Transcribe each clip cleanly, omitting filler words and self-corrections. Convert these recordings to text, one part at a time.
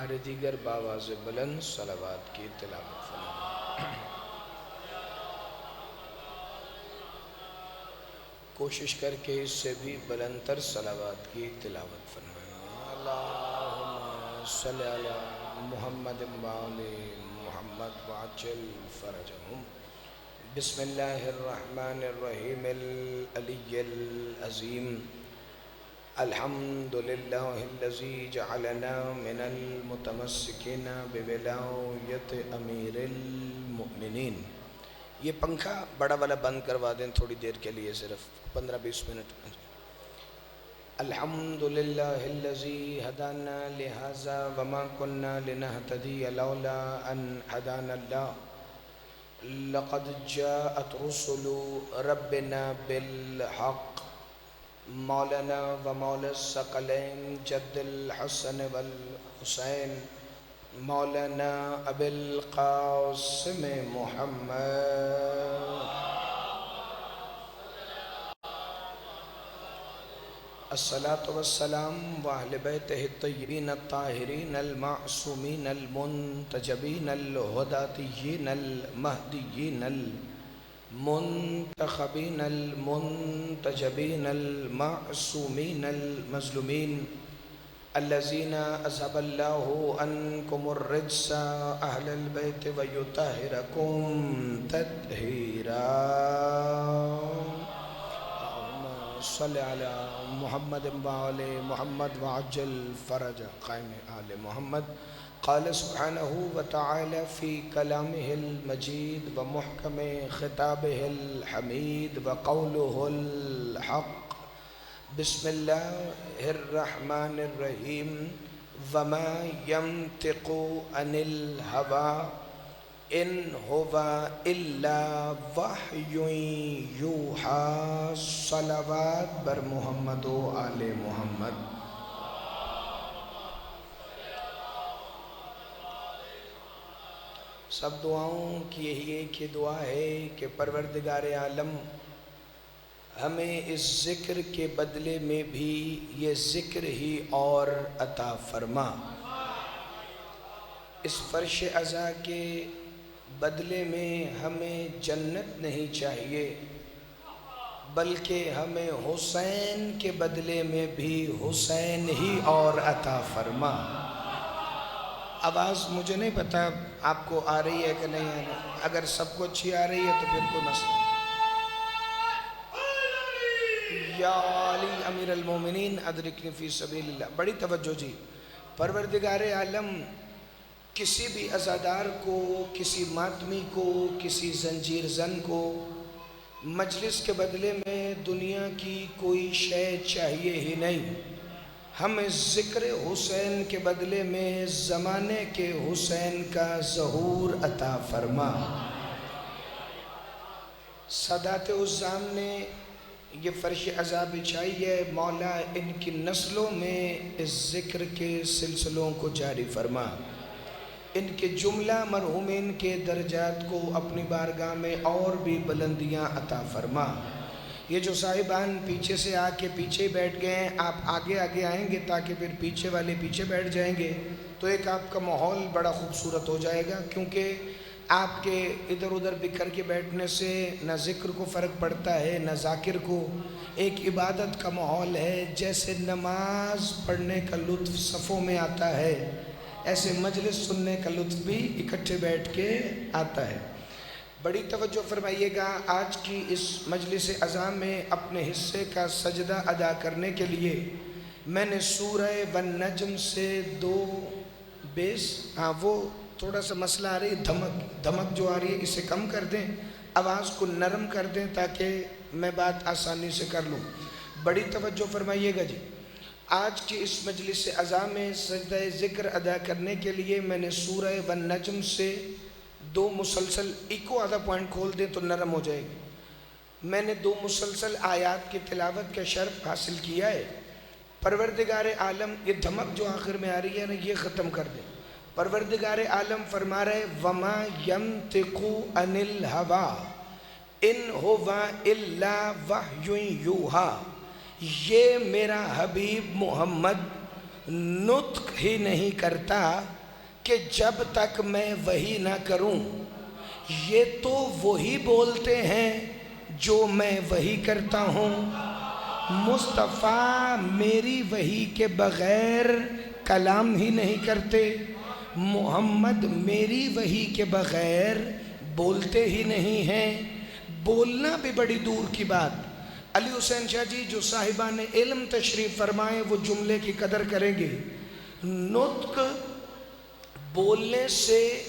بار دیگر باواز بلند صلوات کی تلاوت فرمائیں۔ کوشش کر کے اس سے بھی بلند تر صلوات کی تلاوت فرمائیں۔ اللہم صلی علی محمد وآل محمد وعجل فرجہم۔ بسم اللہ الرحمن الرحیم العلی العظیم۔ الحمدللہ الذی جعلنا من المتمسکین بولایت امیر المؤمنین۔ یہ پنکھا بڑا والا بند کروا دیں تھوڑی دیر کے لیے، صرف 15-20 منٹ۔ الحمدللہ الذی ہدانا لہذا وما كنا لنہتدی لولا ان ہدانا اللہ۔ لقد جاءت رسل ربنا بالحق۔ مولانا و مولا الثقلین جد الحسن والحسین مولانا ابی القاسم محمد۔ الصلاة والسلام وأهل بيته الطيبين الطاهرين المعصومين المنتجبين الهداتيين المهديين المنتخبين المنتجبين المعصومين المظلومين الذين أذهب الله عنكم الرجس أهل البيت ويطهركم تطهيرا۔ صلی علی محمد وآل محمد وعجل فرج قائم آل محمد۔ قال سبحانہ وتعالی فی کلامہ المجید ومحکم خطابہ الحمید وقولہ الحق۔ بسم اللہ الرحمن الرحیم۔ وما ينطق عن الهوى ان هو الا وحی یوحی۔ صلوات بر محمد و آل محمد۔ سب دعاؤں کی یہی ایک ہی دعا ہے کہ پروردگار عالم ہمیں اس ذکر کے بدلے میں بھی یہ ذکر ہی اور عطا فرما۔ اس فرش عزا کے بدلے میں ہمیں جنت نہیں چاہیے، بلکہ ہمیں حسین کے بدلے میں بھی حسین ہی اور عطا فرما۔ آواز مجھے نہیں پتا آپ کو آ رہی ہے کہ نہیں آ رہی، اگر سب کو اچھی آ رہی ہے تو پھر کوئی مسئلہ۔ یا علی امیر المومنین ادرکنی فی سبیل اللہ۔ بڑی توجہ جی۔ پروردگار عالم کسی بھی عزادار کو، کسی ماتمی کو، کسی زنجیر زن کو مجلس کے بدلے میں دنیا کی کوئی شے چاہیے ہی نہیں۔ ہمیں ذکر حسین کے بدلے میں زمانے کے حسین کا ظہور عطا فرما۔ سادات عظام نے یہ فرش عزا بچھائی ہے، مولا ان کی نسلوں میں اس ذکر کے سلسلوں کو جاری فرما۔ ان کے جملہ مرحومین کے درجات کو اپنی بارگاہ میں اور بھی بلندیاں عطا فرما۔ یہ جو صاحبان پیچھے سے آ کے پیچھے بیٹھ گئے ہیں، آپ آگے آگے آئیں گے تاکہ پھر پیچھے والے پیچھے بیٹھ جائیں گے تو ایک آپ کا ماحول بڑا خوبصورت ہو جائے گا، کیونکہ آپ کے ادھر ادھر بکھر کے بیٹھنے سے نہ ذکر کو فرق پڑتا ہے نہ ذاکر کو۔ ایک عبادت کا ماحول ہے، جیسے نماز پڑھنے کا لطف صفوں میں آتا ہے، ایسے مجلس سننے کا لطف بھی اکٹھے بیٹھ کے آتا ہے۔ بڑی توجہ فرمائیے گا، آج کی اس مجلس عزا میں اپنے حصے کا سجدہ ادا کرنے کے لیے میں نے سورہ والنجم سے 2 بیس، وہ تھوڑا سا مسئلہ آ رہی ہے، دھمک جو آ رہی ہے اسے کم کر دیں، آواز کو نرم کر دیں تاکہ میں بات آسانی سے کر لوں۔ بڑی توجہ فرمائیے گا جی۔ آج کی اس مجلس عزا میں سجدہ ذکر ادا کرنے کے لیے میں نے سورہ والنجم سے 2 مسلسل، ایک کو آدھا پوائنٹ کھول دیں تو نرم ہو جائے گی، میں نے 2 مسلسل آیات کی تلاوت کا شرف حاصل کیا ہے۔ پروردگار عالم، یہ دھمک جو آخر میں آ رہی ہے نا یہ ختم کر دیں۔ پروردگار عالم فرما رہے وما ينطق عن الهوى ان هو الا وحی یوحی۔ یہ میرا حبیب محمد نطق ہی نہیں کرتا کہ جب تک میں وحی نہ کروں یہ تو وہی بولتے ہیں جو میں وحی کرتا ہوں۔ مصطفیٰ میری وحی کے بغیر کلام ہی نہیں کرتے، محمد میری وحی کے بغیر بولتے ہی نہیں ہیں۔ بولنا بھی بڑی دور کی بات۔ علی حسین شاہ جی جو صاحبان علم تشریف فرمائیں وہ جملے کی قدر کریں گے۔ نطق بولنے سے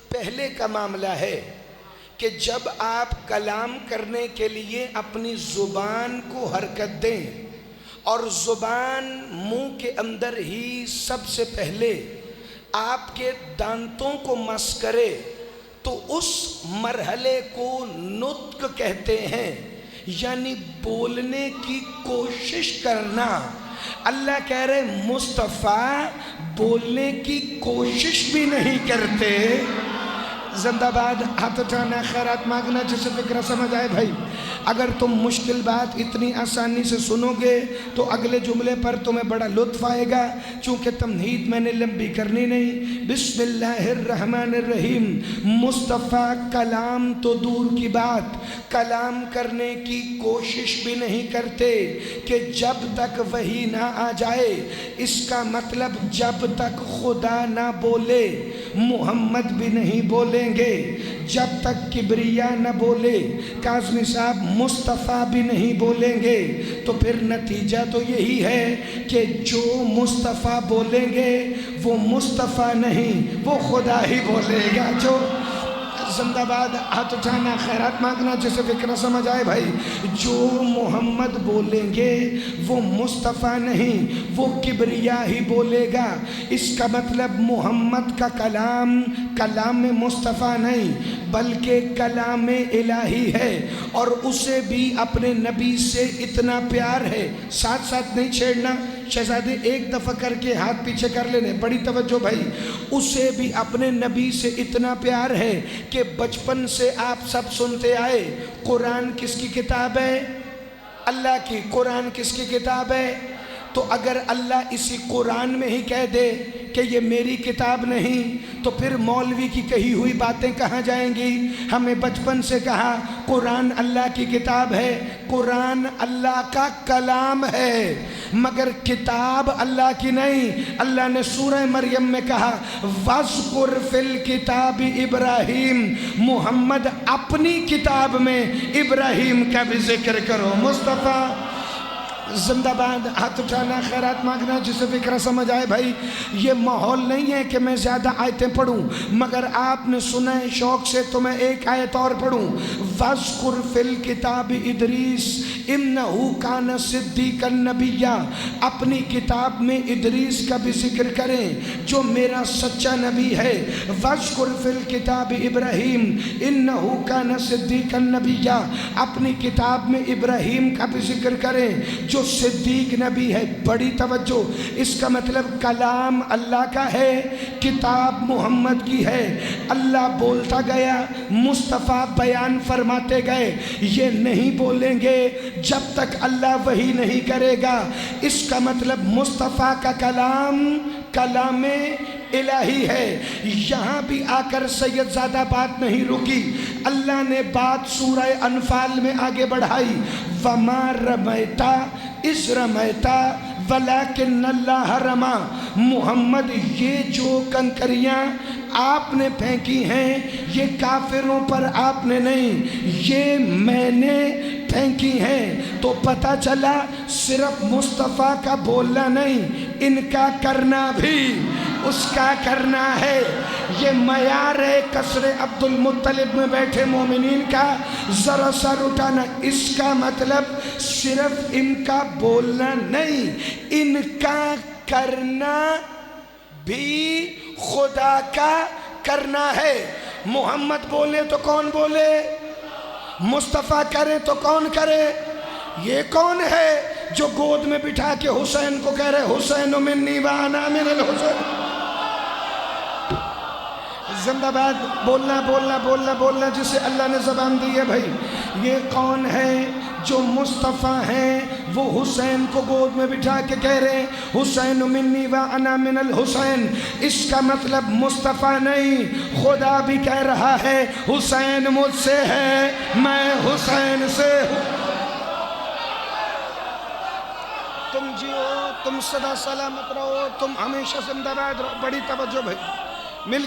پہلے کا معاملہ ہے کہ جب آپ کلام کرنے کے لیے اپنی زبان کو حرکت دیں اور زبان منہ کے اندر ہی سب سے پہلے آپ کے دانتوں کو مس کرے تو اس مرحلے کو نطق کہتے ہیں، یعنی بولنے کی کوشش کرنا۔ اللہ کہہ رہے مصطفیٰ بولنے کی کوشش بھی نہیں کرتے۔ زندہ باد، ہاتھ اٹھانا، خیرات مانگنا، جسے فکرہ سمجھ آئے بھائی۔ اگر تم مشکل بات اتنی آسانی سے سنو گے تو اگلے جملے پر تمہیں بڑا لطف آئے گا، چونکہ تمہید میں نے لمبی کرنی نہیں۔ بسم اللہ الرحمن الرحیم۔ مصطفیٰ کلام تو دور کی بات، کلام کرنے کی کوشش بھی نہیں کرتے کہ جب تک وحی نہ آ جائے۔ اس کا مطلب جب تک خدا نہ بولے محمد بھی نہیں بولیں گے، جب تک کبریا نہ بولے کاظمی صاحب مصطفیٰ بھی نہیں بولیں گے۔ تو پھر نتیجہ تو یہی ہے کہ جو مصطفیٰ بولیں گے وہ مصطفیٰ نہیں، وہ خدا ہی بولے گا۔ جو زندہ باد، ہاتھ اٹھانا، خیرات مانگنا، جسے فکرہ سمجھ آئے بھائی۔ جو محمد بولیں گے وہ مصطفیٰ نہیں، وہ کبریا ہی بولے گا۔ اس کا مطلب محمد کا کلام کلام مصطفیٰ نہیں بلکہ کلام الہی ہے، اور اسے بھی اپنے نبی سے اتنا پیار ہے۔ ساتھ ساتھ نہیں چھیڑنا شہزادے، ایک دفعہ کر کے ہاتھ پیچھے کر لینے، بڑی توجہ بھائی۔ اسے بھی اپنے نبی سے اتنا پیار ہے کہ بچپن سے آپ سب سنتے آئے قرآن کس کی کتاب ہے؟ اللہ کی۔ قرآن کس کی کتاب ہے؟ تو اگر اللہ اسی قرآن میں ہی کہہ دے کہ یہ میری کتاب نہیں تو پھر مولوی کی کہی ہوئی باتیں کہاں جائیں گی؟ ہمیں بچپن سے کہا قرآن اللہ کی کتاب ہے۔ قرآن اللہ کا کلام ہے مگر کتاب اللہ کی نہیں۔ اللہ نے سورہ مریم میں کہا وَاذْكُرْ فِي الْكِتَابِ إِبْرَاهِيمَ، محمد اپنی کتاب میں ابراہیم کا بھی ذکر کرو۔ مصطفیٰ زندہ باد، ہاتھ اٹھانا، خیرات مانگنا، جسے فکرہ سمجھ آئے بھائی۔ یہ ماحول نہیں ہے کہ میں زیادہ آیتیں پڑھوں، مگر آپ نے سنا ہے شوق سے تو میں ایک آیت اور پڑھوں۔ وَاذْكُرْ فِي الْكِتَابِ إِدْرِيسَ إِنَّهُ كَانَ صِدِّيقًا نَبِيًّا، اپنی کتاب میں ادریس کا بھی ذکر کریں جو میرا سچا نبی ہے۔ وَاذْكُرْ فِي الْكِتَابِ إِبْرَاهِيمَ إِنَّهُ كَانَ صِدِّيقًا نَبِيًّا، اپنی کتاب میں ابراہیم کا بھی ذکر کریں جو صدیق نبی ہے۔ بڑی توجہ، اس کا مطلب کلام اللہ کا ہے، کتاب محمد کی ہے۔ اللہ بولتا گیا، مصطفیٰ بیان فرماتے گئے۔ یہ نہیں بولیں گے جب تک اللہ وحی نہیں کرے گا۔ اس کا مطلب مصطفیٰ کا کلام کلام الہی ہے۔ یہاں بھی آ کر سید زادہ بات نہیں رکی، اللہ نے بات سورہ انفال میں آگے بڑھائی۔ وَمَا رَمَيْتَ إِذْ رَمَيْتَ وَلَكِنَّ اللَّهَ رَمَى، محمد یہ جو کنکریاں آپ نے پھینکی ہیں یہ کافروں پر آپ نے نہیں، یہ میں نے پھینکی ہیں۔ تو پتہ چلا صرف مصطفیٰ کا بولنا نہیں، ان کا کرنا بھی اس کا کرنا ہے۔ یہ معیار ہے قصر عبد المطلب میں بیٹھے مومنین کا، ذرا سر اٹھانا۔ اس کا مطلب صرف ان کا بولنا نہیں، ان کا کرنا بھی خدا کا کرنا ہے۔ محمد بولے تو کون بولے؟ مصطفیٰ کرے تو کون کرے؟ یہ کون ہے جو گود میں بٹھا کے حسین کو کہہ رہے حسین منی وانا من الحسین؟ زندہ باد، بولنا بولنا بولنا بولنا جسے اللہ نے زبان دی ہے بھائی۔ یہ کون ہے جو مصطفیٰ ہیں وہ حسین کو گود میں بٹھا کے کہہ رہے ہیں حسین منی و انا من الحسین. اس کا مطلب مصطفیٰ نہیں، خدا بھی کہہ رہا ہے حسین مجھ سے ہے، میں حسین سے ہوں. تم جیو، تم سدا سلامت رہو، تم ہمیشہ زندہ باد رہو. بڑی توجہ بھائی، مل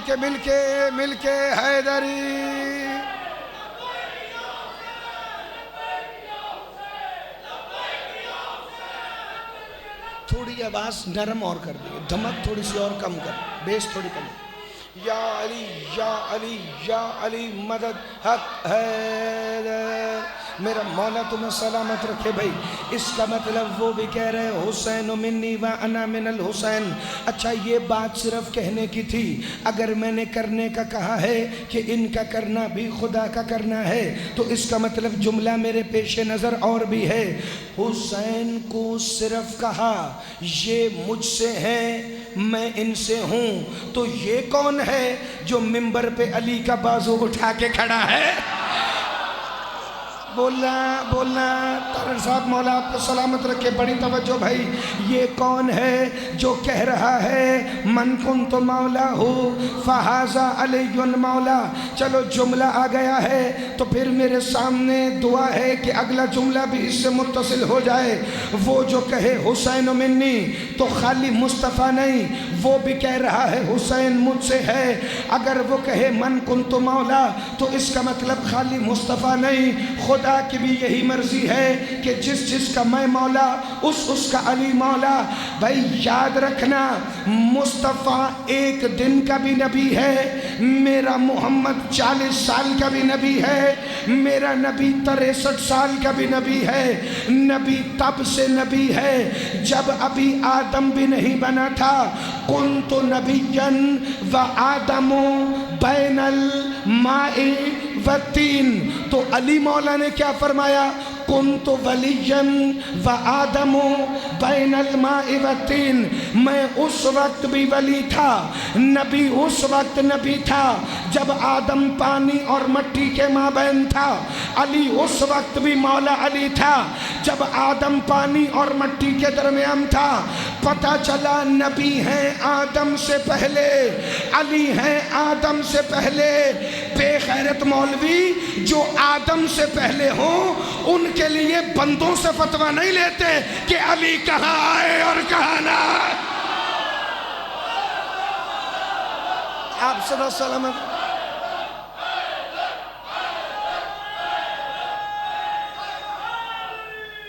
کے حیدری. تھوڑی آواز نرم اور کر دی، دھمک تھوڑی سی اور کم کر، بیس تھوڑی کم. یا علی یا علی یا علی مدد حق حیدر. میرا مولا تمہیں سلامت رکھے بھائی. اس کا مطلب وہ بھی کہہ رہے حسین منی و انا من الحسین. اچھا یہ بات صرف کہنے کی تھی، اگر میں نے کرنے کا کہا ہے کہ ان کا کرنا بھی خدا کا کرنا ہے تو اس کا مطلب جملہ میرے پیش نظر اور بھی ہے. حسین کو صرف کہا یہ مجھ سے ہیں، میں ان سے ہوں، تو یہ کون ہے جو منبر پہ علی کا بازو اٹھا کے کھڑا ہے؟ بولنا طاہر صاحب مولا آپ کو سلامت رکھے. بڑی توجہ بھائی، یہ کون ہے جو کہہ رہا ہے من کنت مولا ہو فہذا علی مولا. چلو جملہ آ گیا ہے تو پھر میرے سامنے دعا ہے کہ اگلا جملہ بھی اس سے متصل ہو جائے. وہ جو کہے حسین منی تو خالی مصطفیٰ نہیں، وہ بھی کہہ رہا ہے حسین مجھ سے ہے. اگر وہ کہے من کنت مولا تو اس کا مطلب خالی مصطفیٰ نہیں، خدا کی بھی یہی مرضی ہے کہ جس کا میں مولا اس کا علی مولا. بھائی یاد رکھنا مصطفیٰ ایک دن کا بھی نبی ہے، میرا محمد 40 سال کا بھی نبی ہے، میرا نبی 63 سال کا بھی نبی ہے. نبی تب سے نبی ہے جب ابھی آدم بھی نہیں بنا تھا. کنت نبیا و آدم بین الماء والتین. تو علی مولا نے کیا فرمایا؟ کنت ولیا و آدم بین الماء والتین. میں اس وقت بھی ولی تھا، نبی اس وقت نبی تھا جب آدم پانی اور مٹی کے مابین تھا. علی اس وقت بھی مولا علی تھا جب آدم پانی اور مٹی کے درمیان تھا. پتہ چلا نبی ہیں آدم سے پہلے، علی ہیں آدم سے پہلے. بے غیرت مولوی جو آدم سے پہلے ہوں ان کے لیے بندوں سے فتویٰ نہیں لیتے کہ علی کہاں آئے اور کہاں نہ آئے. آپ صدا سلامت.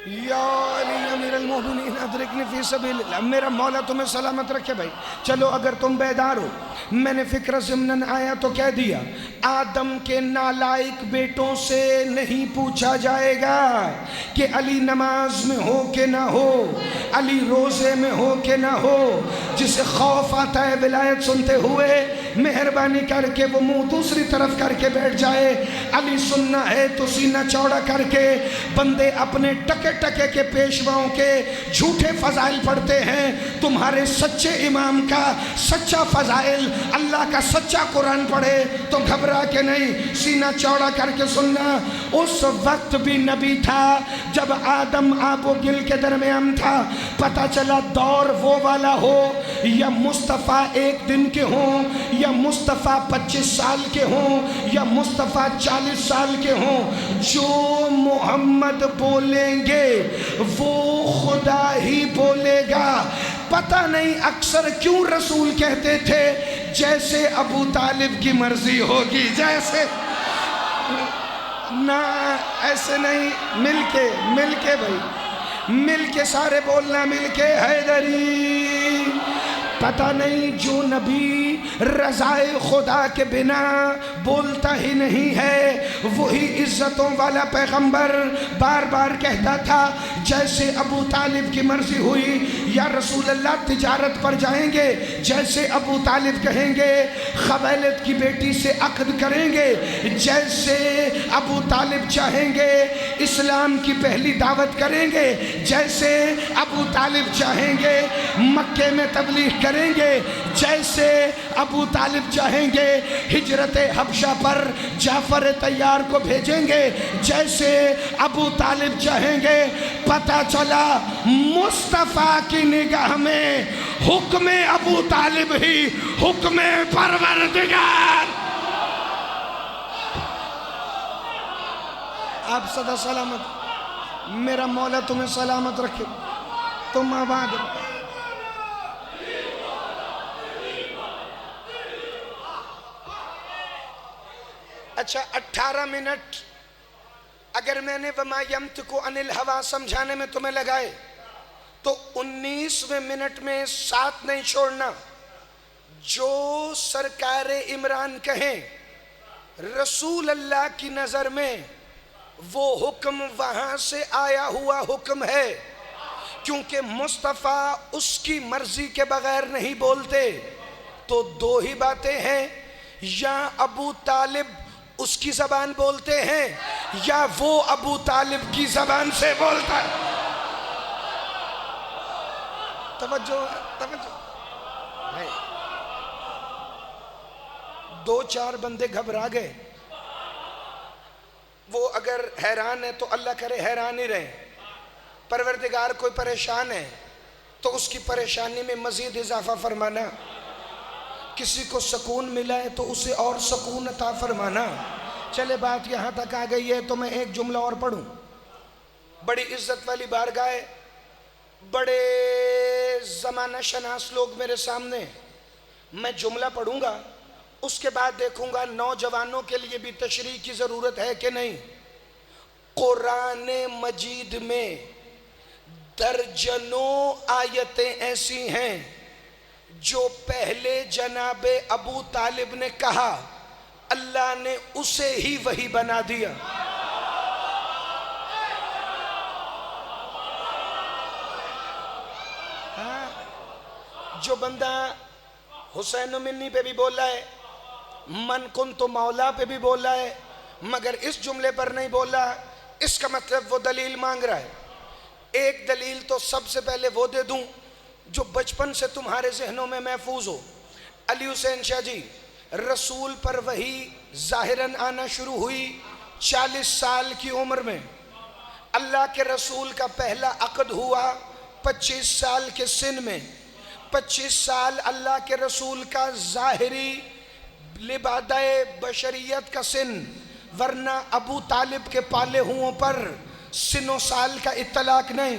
یا علی امیر المومنین ادرکنی فی سبیل اللہ. میرا مولا تمہیں سلامت رکھے بھائی. چلو اگر تم بیدار ہو، میں نے فکر ضمناً آیا تو کہہ دیا آدم کے نالائق بیٹوں سے نہیں پوچھا جائے گا کہ علی نماز میں ہو کہ نہ ہو، علی روزے میں ہو کہ نہ ہو. جسے خوف آتا ہے ولایت سنتے ہوئے مہربانی کر کے وہ منہ دوسری طرف کر کے بیٹھ جائے. علی سننا ہے تو سینہ چوڑا کر کے. بندے اپنے ٹکے ٹکے کے پیشواؤں کے جھوٹے فضائل پڑھتے ہیں، تمہارے سچے امام کا سچا فضائل، اللہ کا سچا قرآن پڑھے تو گھبرا کے نہیں، سینہ چوڑا کر کے سننا. اس وقت بھی نبی تھا جب آدم آب و گل کے درمیان تھا. پتہ چلا دور وہ والا ہو یا مصطفیٰ 1 دن کے ہوں یا مصطفیٰ 25 سال کے ہوں یا مصطفیٰ 40 سال کے ہوں، جو محمد بولیں گے وہ خدا ہی بولے گا. پتہ نہیں اکثر کیوں رسول کہتے تھے جیسے ابو طالب کی مرضی ہوگی، جیسے نہ ایسے نہیں. مل کے بھائی، مل کے سارے بولنا، مل کے حیدری. پتہ نہیں جو نبی رضائے خدا کے بنا بولتا ہی نہیں ہے وہی عزتوں والا پیغمبر بار بار کہتا تھا جیسے ابو طالب کی مرضی ہوئی یا رسول اللہ تجارت پر جائیں گے جیسے ابو طالب کہیں گے، خویلد کی بیٹی سے عقد کریں گے جیسے ابو طالب چاہیں گے، اسلام کی پہلی دعوت کریں گے جیسے ابو طالب چاہیں گے، مکے میں تبلیغ کریں گے جیسے ابو طالب چاہیں گے ہجرت حبشہ پر جعفر طیار کو بھیجیں گے، جیسے ابو طالب چاہیں گے۔ پتہ چلا مصطفیٰ کی نگاہ میں حکم ابو طالب ہی حکم پروردگار۔ آپ صدا سلامت، میرا مولا تمہیں سلامت رکھے، تم آباد رہو۔ اچھا 18 منٹ اگر میں نے وَمَا يَمْتِقُ عَنِ الْهَوَىٰ سمجھانے میں تمہیں لگائے تو 19ویں منٹ میں ساتھ نہیں چھوڑنا۔ جو سرکار عمران کہیں رسول اللہ کی نظر میں وہ حکم وہاں سے آیا ہوا حکم ہے، کیونکہ مصطفیٰ اس کی مرضی کے بغیر نہیں بولتے۔ تو دو ہی باتیں ہیں، یا ابو طالب اس کی زبان بولتے ہیں یا وہ ابو طالب کی زبان سے بولتا ہے۔ توجہ ہے۔ دو چار بندے گھبرا گئے، وہ اگر حیران ہے تو اللہ کرے حیران ہی رہے۔ پروردگار کوئی پریشان ہے تو اس کی پریشانی میں مزید اضافہ فرمانا، کسی کو سکون ملا ہے تو اسے اور سکون عطا فرمانا۔ چلے بات یہاں تک آ گئی ہے تو میں ایک جملہ اور پڑھوں۔ بڑی عزت والی بارگاہ ہے، بڑے زمانہ شناس لوگ میرے سامنے، میں جملہ پڑھوں گا، اس کے بعد دیکھوں گا نوجوانوں کے لیے بھی تشریح کی ضرورت ہے کہ نہیں۔ قرآن مجید میں درجنوں آیتیں ایسی ہیں جو پہلے جناب ابو طالب نے کہا، اللہ نے اسے ہی وحی بنا دیا۔ جو بندہ حسین منی پہ بھی بولا ہے، من کنت مولا پہ بھی بولا ہے، مگر اس جملے پر نہیں بولا، اس کا مطلب وہ دلیل مانگ رہا ہے۔ ایک دلیل تو سب سے پہلے وہ دے دوں جو بچپن سے تمہارے ذہنوں میں محفوظ ہو۔ علی حسین شاہ جی، رسول پر وحی ظاہراً آنا شروع ہوئی 40 سال کی عمر میں۔ اللہ کے رسول کا پہلا عقد ہوا 25 سال کے سن میں۔ 25 سال اللہ کے رسول کا ظاہری لبادہ بشریت کا سن، ورنہ ابو طالب کے پالے ہوں پر سن و سال کا اطلاق نہیں۔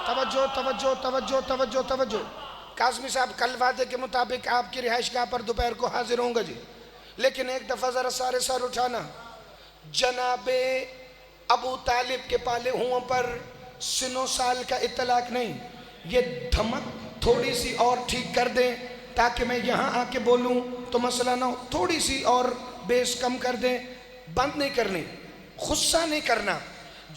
توجہ توجہ توجہ توجہ توجہ۔ قاسمی صاحب کل وعدے کے مطابق آپ کی رہائش گاہ پر دوپہر کو حاضر ہوں گا جی، لیکن ایک دفعہ ذرا سارے سر اٹھانا۔ جناب ابو طالب کے پالے ہوں پر سن و سال کا اطلاق نہیں۔ یہ دھمک تھوڑی سی اور ٹھیک کر دیں تاکہ میں یہاں آ کے بولوں تو مسئلہ نہ ہو، تھوڑی سی اور بیس کم کر دیں۔ بند نہیں کرنی، غصہ نہیں کرنا۔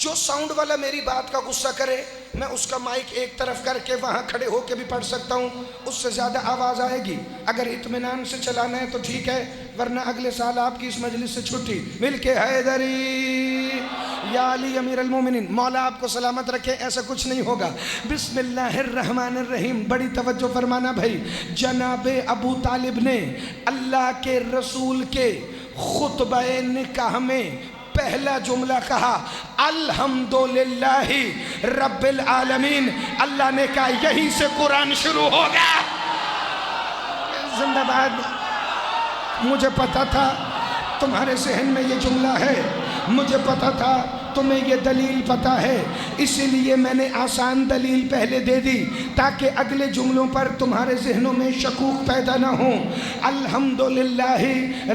جو ساؤنڈ والا میری بات کا غصہ کرے میں اس کا مائک ایک طرف کر کے وہاں کھڑے ہو کے بھی پڑھ سکتا ہوں، اس سے زیادہ آواز آئے گی۔ اگر اطمینان سے چلانا ہے تو ٹھیک ہے، ورنہ اگلے سال آپ کی اس مجلس سے چھٹی۔ مل کے حیدری یا علی امیر المومنین، مولا آپ کو سلامت رکھے، ایسا کچھ نہیں ہوگا۔ بسم اللہ الرحمن الرحیم، بڑی توجہ فرمانا بھائی۔ جناب ابو طالب نے اللہ کے رسول کے خطبہ نکاح میں پہلا جملہ کہا، الحمدللہ رب العالمین۔ اللہ نے کہا یہیں سے قرآن شروع ہوگا۔ زندہ باد۔ مجھے پتا تھا تمہارے ذہن میں یہ جملہ ہے، مجھے پتا تھا تمہیں یہ دلیل پتا ہے، اسی لیے میں نے آسان دلیل پہلے دے دی تاکہ اگلے جملوں پر تمہارے ذہنوں میں شکوک پیدا نہ ہوں۔ الحمدللہ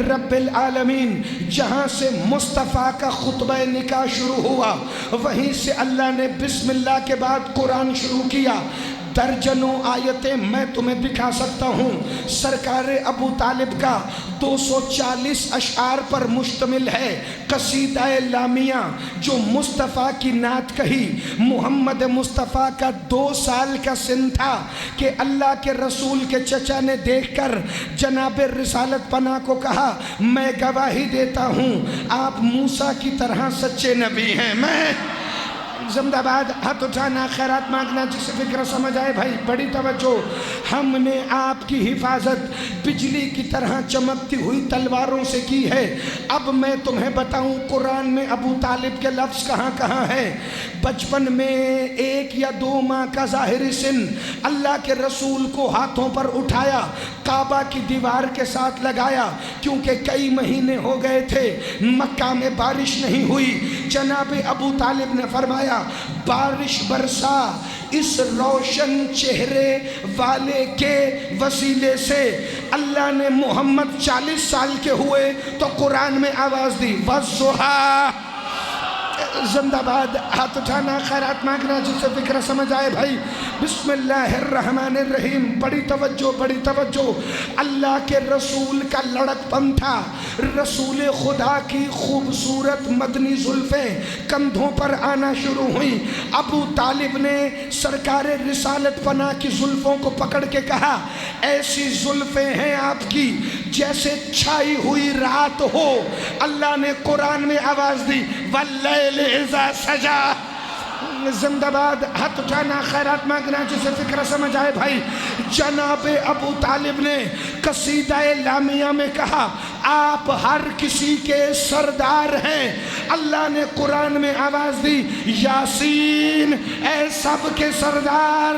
رب العالمین، جہاں سے مصطفیٰ کا خطبہ نکاح شروع ہوا وہیں سے اللہ نے بسم اللہ کے بعد قرآن شروع کیا۔ درجنوں آیتیں میں تمہیں دکھا سکتا ہوں۔ سرکار ابو طالب کا 240 اشعار پر مشتمل ہے قصیدہ لامیہ، جو مصطفیٰ کی نعت کہی۔ محمد مصطفیٰ کا 2 سال کا سن تھا کہ اللہ کے رسول کے چچا نے دیکھ کر جناب رسالت پناہ کو کہا، میں گواہی دیتا ہوں آپ موسیٰ کی طرح سچے نبی ہیں۔ میں زندہ-باد ہاتھ اٹھانا، خیرات مانگنا، جسے فکر سمجھ آئے بھائی بڑی توجہ۔ ہم نے آپ کی حفاظت بجلی کی طرح چمکتی ہوئی تلواروں سے کی ہے۔ اب میں تمہیں بتاؤں قرآن میں ابو طالب کے لفظ کہاں کہاں ہیں۔ بچپن میں 1 یا 2 ماہ کا ظاہری سن اللہ کے رسول کو ہاتھوں پر اٹھایا، کعبہ کی دیوار کے ساتھ لگایا، کیونکہ کئی مہینے ہو گئے تھے مکہ میں بارش نہیں ہوئی۔ جناب ابو طالب نے فرمایا بارش برسا اس روشن چہرے والے کے وسیلے سے۔ اللہ نے محمد 40 سال کے ہوئے تو قرآن میں آواز دی وَالضُّحَىٰ۔ زندہ باد ہاتھ اٹھانا، خیرات مانگنا، جس سے فکر سمجھ آئے بھائی بسم اللہ الرحمن الرحیم۔ بڑی توجہ، بڑی توجہ۔ اللہ کے رسول کا لڑک پن تھا، رسول خدا کی خوبصورت مدنی زلفیں کندھوں پر آنا شروع ہوئیں۔ ابو طالب نے سرکار رسالت پناہ کی زلفوں کو پکڑ کے کہا ایسی زلفیں ہیں آپ کی جیسے چھائی ہوئی رات ہو۔ اللہ نے قرآن میں آواز دی واللیل اذا سجا۔ زندہ باد ہاتھ اٹھانا، خیرات مانگنا، جسے فکر سمجھ آئے بھائی جناب ابو طالب نے قصیدہ لامیہ میں کہا آپ ہر کسی کے سردار ہیں۔ اللہ نے قرآن میں آواز دی یاسین اے سب کے سردار۔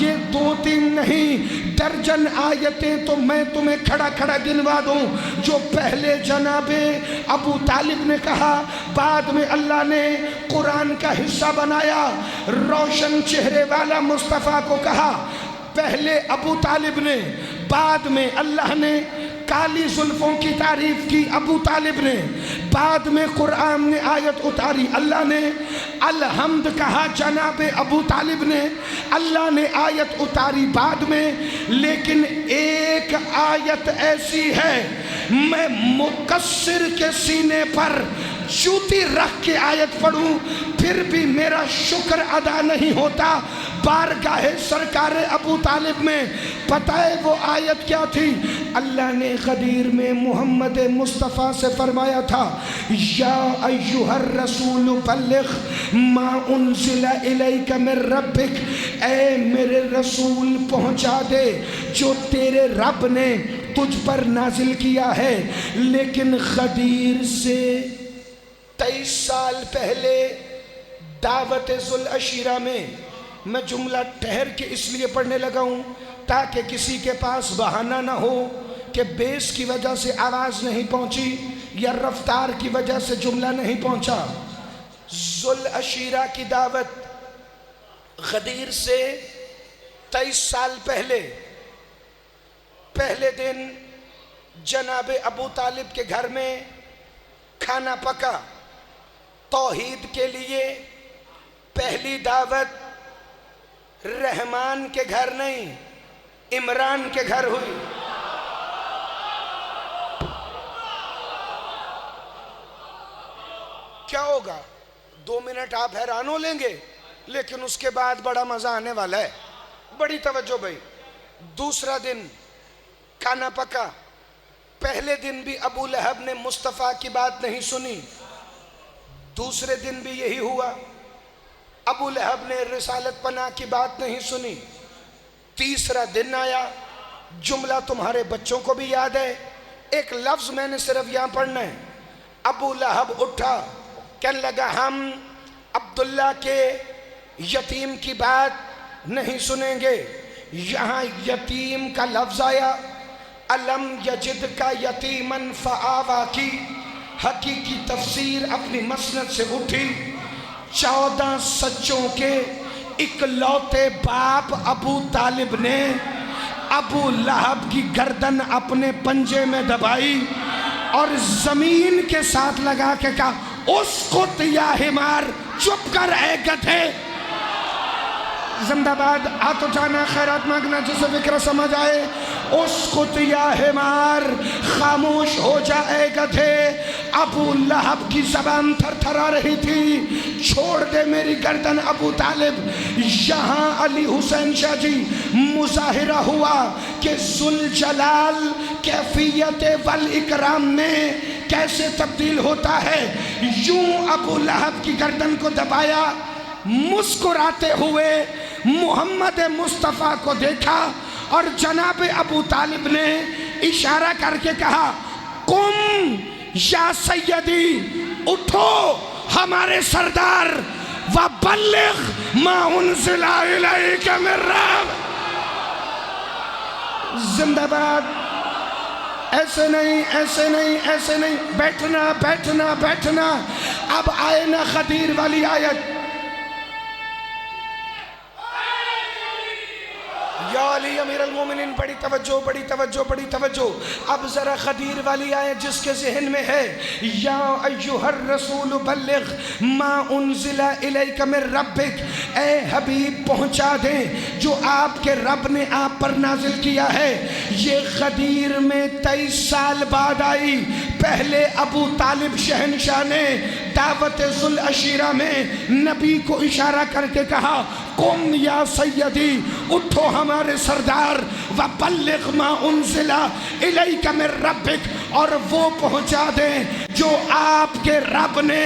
یہ 2-3 نہیں درجن آیتیں تو میں تمہیں کھڑا کھڑا گنوا دوں جو پہلے جناب ابو طالب نے کہا، بعد میں اللہ نے قرآن کا حصہ بنایا۔ روشن چہرے والا مصطفیٰ کو کہا پہلے ابو طالب نے، بعد میں اللہ نے کالی زلفوں کی تعریف کی ابو طالب نے، بعد میں قرآن نے آیت اتاری اللہ نے، الحمد کہا جناب ابو طالب نے، اللہ نے آیت اتاری بعد میں۔ لیکن ایک آیت ایسی ہے میں مقصر کے سینے پر جوتی رکھ کے آیت پڑھوں پھر بھی میرا شکر ادا نہیں ہوتا۔ بارگاہ سرکار ابو طالب میں پتہ ہے وہ آیت کیا تھی؟ اللہ نے غدیر میں محمد مصطفیٰ سے فرمایا تھا یا ایھا الرسول بلغ ما انزل الیک من ربک، اے میرے رسول پہنچا دے جو تیرے رب نے تجھ پر نازل کیا ہے۔ لیکن غدیر سے 23 سال پہلے دعوت ذوالعشیرہ میں میں جملہ ٹھہر کے اس لیے پڑھنے لگا ہوں تاکہ کسی کے پاس بہانہ نہ ہو کہ بیس کی وجہ سے آواز نہیں پہنچی یا رفتار کی وجہ سے جملہ نہیں پہنچا۔ ذوالعشیرہ کی دعوت غدیر سے 23 سال پہلے، پہلے دن جناب ابو طالب کے گھر میں کھانا پکا۔ توحید کے لیے پہلی دعوت رحمان کے گھر نہیں عمران کے گھر ہوئی۔ کیا ہوگا 2 منٹ آپ حیران ہو لیں گے لیکن اس کے بعد بڑا مزہ آنے والا ہے۔ بڑی توجہ بھائی۔ دوسرا دن کھانا پکا، پہلے دن بھی ابو لہب نے مصطفیٰ کی بات نہیں سنی، دوسرے دن بھی یہی ہوا، ابو لہب نے رسالت پناہ کی بات نہیں سنی۔ تیسرا دن آیا، جملہ تمہارے بچوں کو بھی یاد ہے، ایک لفظ میں نے صرف یہاں پڑھنا ہے۔ ابو لہب اٹھا کہنے لگا ہم عبداللہ کے یتیم کی بات نہیں سنیں گے۔ یہاں یتیم کا لفظ آیا، الم یجد کا یتیمن فآوا کی حقیقی تفسیر اپنی مسند سے اٹھی۔ 14 سچوں کے اکلوتے باپ ابو طالب نے ابو لہب کی گردن اپنے پنجے میں دبائی اور زمین کے ساتھ لگا کے کہا اسکت یا حمار، چپ کر اے گدھے۔ زندہ باد ہاتھ اٹھانا، خیرات مانگنا، جسے فکر سمجھ آئے اسکت یا حمار، خاموش ہو جا اے گدھے۔ ابو لہب کی زبان تھر تھرا رہی تھی، چھوڑ دے میری گردن ابو طالب۔ یہاں علی حسین شاہ جی مظاہرہ ہوا کہ ذوالجلال کیفیت والاکرام میں کیسے تبدیل ہوتا ہے۔ یوں ابو لہب کی گردن کو دبایا، مسکراتے ہوئے محمد مصطفیٰ کو دیکھا اور جناب ابو طالب نے اشارہ کر کے کہا قم یا سیدی، اٹھو ہمارے سردار، وبلغ ما انزل الیک من رب۔ زندہ باد۔ ایسے نہیں، ایسے نہیں، ایسے نہیں، بیٹھنا بیٹھنا بیٹھنا۔ اب آئے نا غدیر والی آیت، یا علی امیر المومنین۔ بڑی توجہ، بڑی توجہ، بڑی توجہ۔ اب ذرا غدیر والی آیت جس کے ذہن میں ہے، یا ایھا الرسول بلغ ما انزل الیک من ربک، اے حبیب پہنچا دیں جو آپ کے رب نے آپ پر نازل کیا ہے۔ یہ غدیر میں 23 سال بعد آئی۔ پہلے ابو طالب شہنشاہ نے دعوت ذوالعشیرہ میں نبی کو اشارہ کر کے کہا قم یا سیدی، اٹھو ہمارے سردار، وبلغ ما انزل الیک من ربک، اور وہ پہنچا دیں جو آپ کے رب نے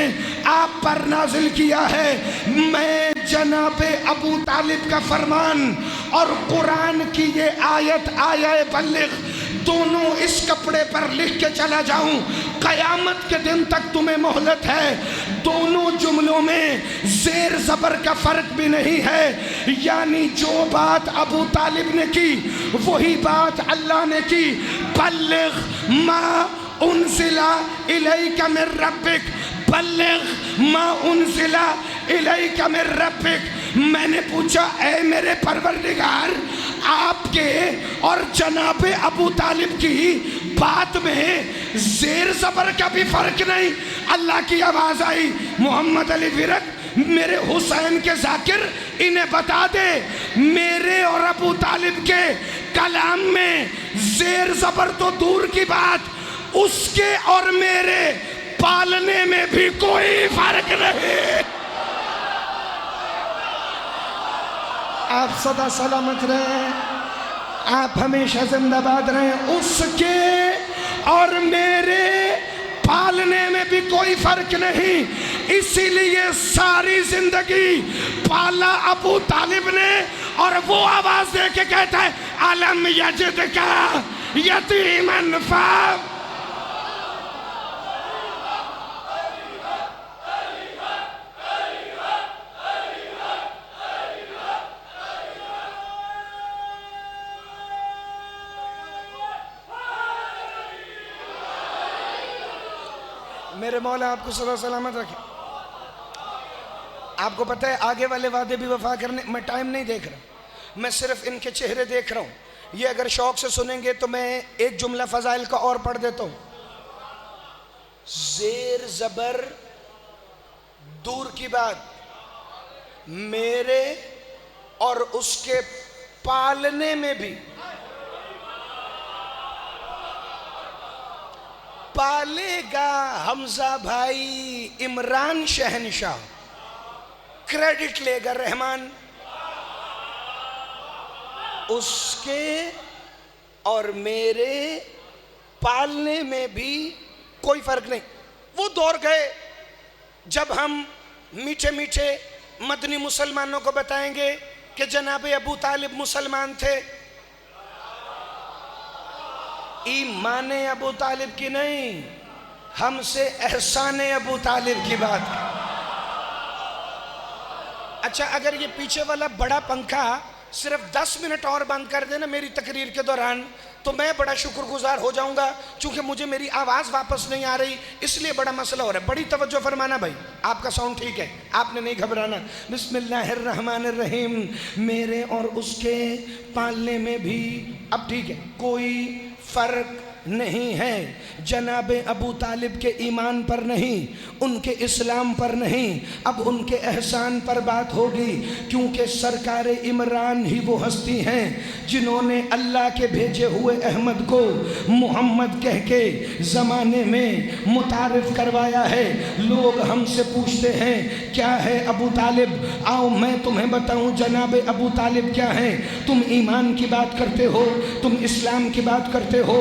آپ پر نازل کیا ہے۔ میں جناب ابو طالب کا فرمان اور قرآن کی یہ آیت آیہ بلغ دونوں اس کپڑے پر لکھ کے چلا جاؤں، قیامت کے دن تک تمہیں مہلت ہے۔ دونوں جملوں میں زیر زبر کا فرق بھی نہیں ہے، یعنی جو بات ابو طالب نے کی وہی بات اللہ نے کی۔ بلغ ما انزل الیک من ربک، بلغ ما انزل الیک من ربک۔ میں نے پوچھا اے میرے پروردگار، آپ کے اور جناب ابو طالب کی بات میں زیر زبر کا بھی فرق نہیں؟ اللہ کی آواز آئی، محمد علی ورک میرے حسین کے ذاکر انہیں بتا دے، میرے اور ابو طالب کے کلام میں زیر زبر تو دور کی بات، اس کے اور میرے پالنے میں بھی کوئی فرق نہیں۔ آپ سدا سلامت رہیں، آپ ہمیشہ زندہ باد رہیں۔ اس کے اور میرے پالنے میں بھی کوئی فرق نہیں، اسی لیے ساری زندگی پالا ابو طالب نے، اور وہ آواز دے کے کہتا ہے الم یجدک یتیما فآویٰ۔ میرے مولا آپ کو صدا سلامت رکھے۔ آپ کو پتہ ہے آگے والے وعدے بھی وفا کرنے، میں ٹائم نہیں دیکھ رہا، میں صرف ان کے چہرے دیکھ رہا ہوں۔ یہ اگر شوق سے سنیں گے تو میں ایک جملہ فضائل کا اور پڑھ دیتا ہوں۔ زیر زبر دور کی بات، میرے اور اس کے پالنے میں بھی، پالے گا حمزہ بھائی عمران شہنشاہ، کریڈٹ لے گا رحمان۔ اس کے اور میرے پالنے میں بھی کوئی فرق نہیں۔ وہ دور گئے جب ہم میٹھے میٹھے مدنی مسلمانوں کو بتائیں گے کہ جناب ابو طالب مسلمان تھے، ایمان ابو طالب کی نہیں، ہم سے احسان ابو طالب کی بات۔ اچھا اگر یہ پیچھے والا بڑا پنکھا صرف 10 منٹ اور بند کر دینا میری تقریر کے دوران تو میں بڑا شکر گزار ہو جاؤں گا، چونکہ مجھے میری آواز واپس نہیں آ رہی، اس لیے بڑا مسئلہ ہو رہا ہے۔ بڑی توجہ فرمانا بھائی، آپ کا ساؤنڈ ٹھیک ہے، آپ نے نہیں گھبرانا۔ بسم اللہ الرحمن الرحیم۔ میرے اور اس کے پالنے میں بھی اب ٹھیک ہے، کوئی فرق نہیں ہے۔ جناب ابو طالب کے ایمان پر نہیں، ان کے اسلام پر نہیں، اب ان کے احسان پر بات ہوگی، کیونکہ سرکار عمران ہی وہ ہستی ہیں جنہوں نے اللہ کے بھیجے ہوئے احمد کو محمد کہہ کے زمانے میں متعارف کروایا ہے۔ لوگ ہم سے پوچھتے ہیں کیا ہے ابو طالب، آؤ میں تمہیں بتاؤں جناب ابو طالب کیا ہیں۔ تم ایمان کی بات کرتے ہو، تم اسلام کی بات کرتے ہو،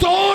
2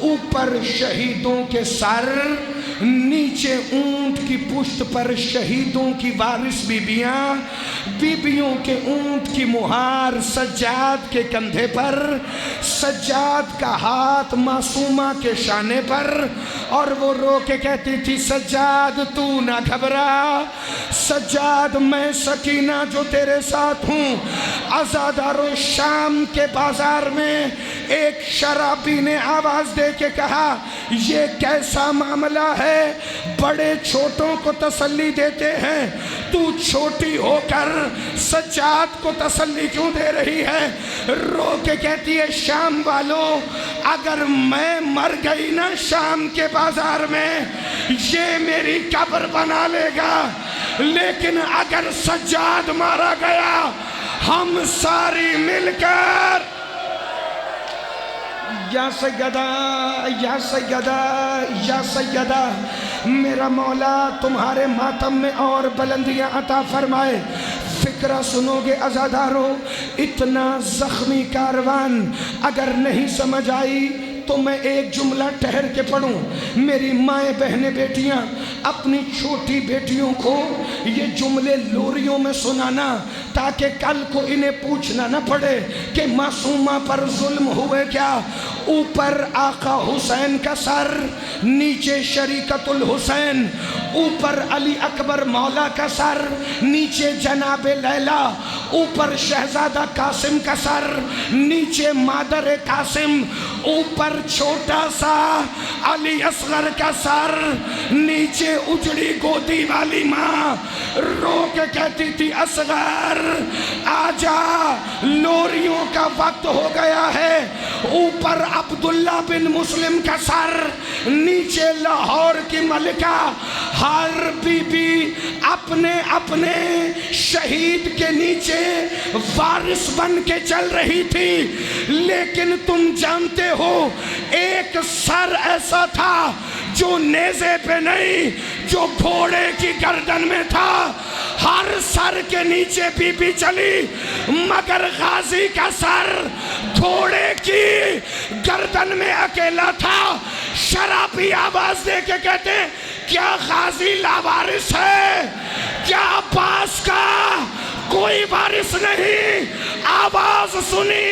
اوپر شہیدوں کے سر، نیچے اونٹ کی پشت پر شہیدوں کی وارث بیبیاں، بیبیوں کے اونٹ کی مہار سجاد کے کندھے پر، سجاد کا ہاتھ معصومہ کے شانے پر، اور وہ رو کے کہتی تھی سجاد تو نہ گھبرا، سجاد میں سکینہ جو تیرے ساتھ ہوں۔ عزادارو شام کے بازار میں ایک شرابی نے آواز دے کے کہا یہ کیسا معاملہ ہے، بڑے چھوٹوں کو تسلی دیتے ہیں، تو چھوٹی ہو کر سجاد کو تسلی کیوں دے رہی ہے؟ رو کے کہتی ہے شام والو، اگر میں مر گئی نا شام کے بازار میں یہ میری قبر بنا لے گا، لیکن اگر سجاد مارا گیا ہم ساری مل کر یا سیدہ یا سیدہ یا سیدہ، میرا مولا تمہارے ماتم میں اور بلندیاں عطا فرمائے۔ فکرہ سنو گے عزادارو، اتنا زخمی کاروان اگر نہیں سمجھ آئی تو میں ایک جملہ ٹھہر کے پڑھوں۔ میری مائیں بہنیں بیٹیاں اپنی چھوٹی بیٹیوں کو یہ جملے لوریوں میں سنانا تاکہ کل کو انہیں پوچھنا نہ پڑے کہ معصومہ پر ظلم ہوئے کیا۔ اوپر آقا حسین کا سر، نیچے شریکت الحسین، اوپر علی اکبر مولا کا سر، نیچے جناب لیلا، اوپر شہزادہ قاسم کا سر، نیچے مادر قاسم، اوپر چھوٹا سا علی اصغر کا سر، نیچے اجڑی گودی والی ماں رو کے کہتی تھی اصغر آجا لوریوں کا وقت ہو گیا ہے۔ اوپر عبداللہ بن مسلم کا سر، نیچے لاہور کی ملکہ، ہر بی بی اپنے اپنے شہید کے نیچے وارث بن کے چل رہی تھی، لیکن تم جانتے ہو ایک سر ایسا تھا جو نیزے پہ نہیں، جو گھوڑے کی گردن میں تھا۔ ہر سر کے نیچے بی بی چلی، مگر غازی کا سر گھوڑے کی گردن میں اکیلا تھا۔ شرابی آواز دے کے کہتے کیا غازی لاوارث ہے؟ کیا عباس کا کوئی وارث نہیں؟ آواز سنی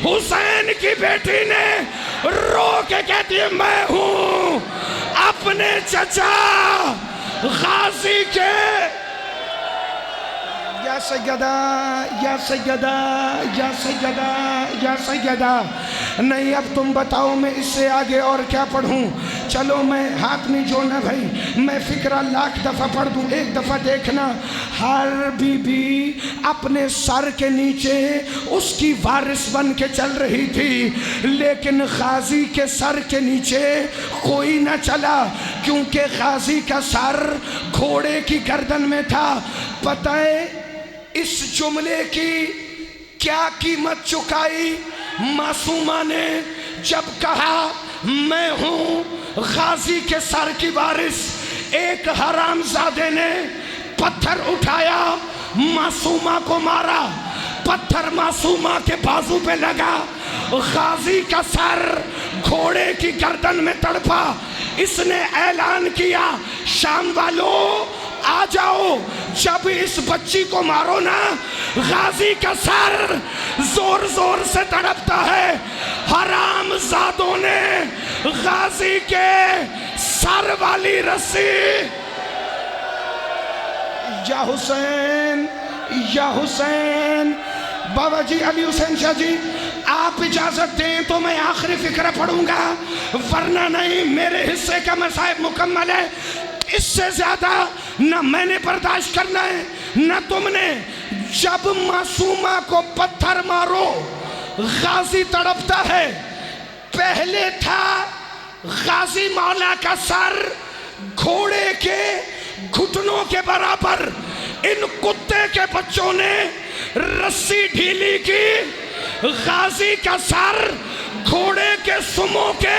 حسین کی بیٹی نے، رو کے کہتی ہے میں ہوں اپنے چچا غازی کے۔ یا سیدہ یا سیدہ یا سیدہ یا سیدہ، نہیں اب تم بتاؤ میں اس سے آگے اور کیا پڑھوں؟ چلو میں ہاتھ نہیں جوڑنا بھائی، میں فکرہ لاکھ دفعہ پڑھ دوں، ایک دفعہ دیکھنا۔ ہر بی بی اپنے سر کے نیچے اس کی وارث بن کے چل رہی تھی، لیکن غازی کے سر کے نیچے کوئی نہ چلا، کیونکہ غازی کا سر گھوڑے کی گردن میں تھا۔ پتہ ہے اس جملے کی کیا قیمت چکائی معصومہ نے جب کہا میں ہوں غازی کے سر کی وارث؟ ایک حرام زادے نے پتھر اٹھایا، معصومہ کو مارا، پتھر معصومہ کے بازو پہ لگا، غازی کا سر گھوڑے کی گردن میں تڑپا۔ اس نے اعلان کیا شام والو آ جاؤ، جب اس بچی کو مارو نا غازی کا سر زور زور سے تڑپتا ہے۔ حرام زادوں نے غازی کے سر والی رسی، یا حسین یا حسین، بابا جی علی حسین شاہ جی آپ اجازت دیں تو میں آخری فکرہ پڑھوں گا، ورنہ نہیں میرے حصے کا مصائب مکمل ہے۔ اس سے زیادہ نہ میں نے برداشت کرنا ہے نہ تم نے۔ جب معصومہ کو پتھر مارو غازی تڑپتا ہے، پہلے تھا غازی مولا کا سر گھوڑے کے گھٹنوں کے برابر، ان کتے کے بچوں نے رسی ڈھیلی کی، غازی کا سر گھوڑے کے سموں کے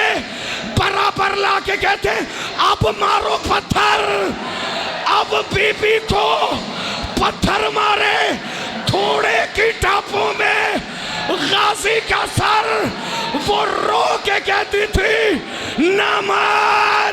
برابر لا کے کہتے ہیں اب مارو پتھر۔ اب بی بی کو پتھر مارے، گھوڑے کی ٹاپوں میں غازی کا سر وہ رو کے کہتی تھی نعمان